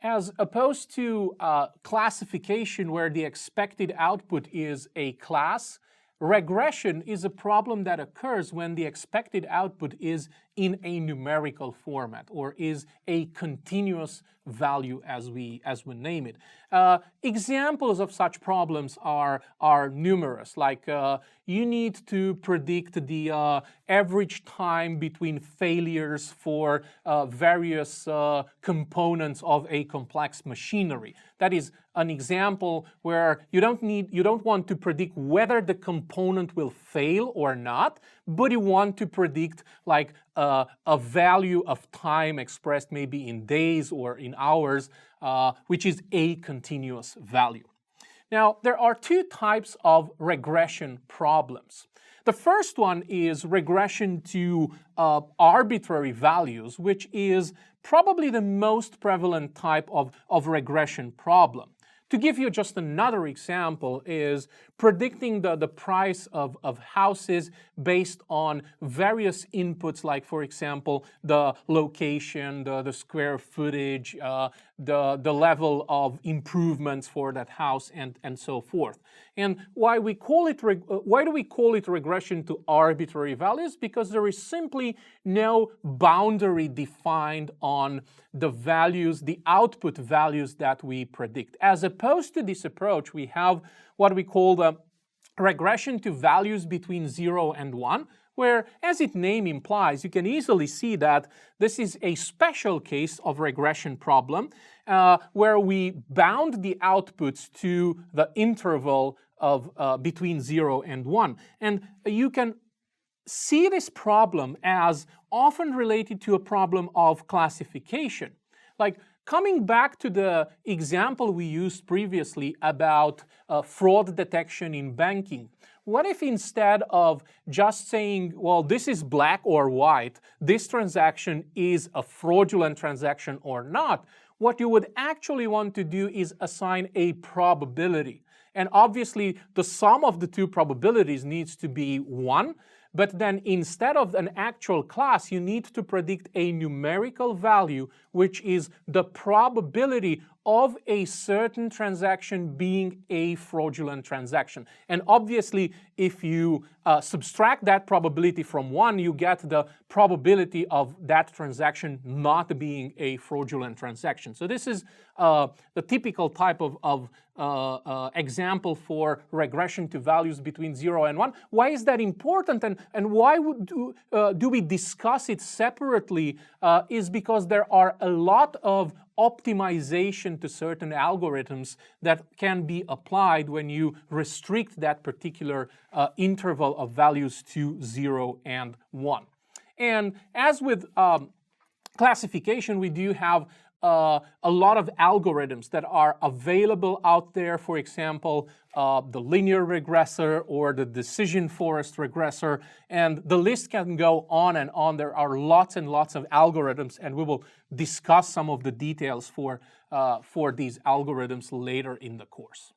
As opposed to classification where the expected output is a class, regression is a problem that occurs when the expected output is in a numerical format or is a continuous value as we name it. Examples of such problems are numerous, like you need to predict the average time between failures for various components of a complex machinery. That is an example where you don't want to predict whether the component will fail or not, but you want to predict like a value of time expressed maybe in days or in hours, which is a continuous value. Now, there are two types of regression problems. The first one is regression to arbitrary values, which is probably the most prevalent type of regression problem. To give you just another example is predicting the price of houses based on various inputs, like, for example, the location, the square footage, the level of improvements for that house, and so forth. And why do we call it regression to arbitrary values? Because there is simply no boundary defined on the values, the output values that we predict. As opposed to this approach, we have what we call the regression to values between 0 and 1, where, as its name implies, you can easily see that this is a special case of regression problem where we bound the outputs to the interval of between 0 and 1. And you can see this problem as often related to a problem of classification. Like, coming back to the example we used previously about fraud detection in banking, what if instead of just saying, well, this is black or white, this transaction is a fraudulent transaction or not, what you would actually want to do is assign a probability. And obviously, the sum of the two probabilities needs to be 1. But then instead of an actual class, you need to predict a numerical value, which is the probability of a certain transaction being a fraudulent transaction. And obviously, if you subtract that probability from 1, you get the probability of that transaction not being a fraudulent transaction. So this is the typical type of example for regression to values between 0 and 1. Why is that important, and why do we discuss it separately? Is because there are a lot of optimization to certain algorithms that can be applied when you restrict that particular interval of values to 0 and 1. And as with classification, we do have a lot of algorithms that are available out there. For example, the linear regressor or the decision forest regressor, and the list can go on and on. There are lots and lots of algorithms, and we will discuss some of the details for these algorithms later in the course.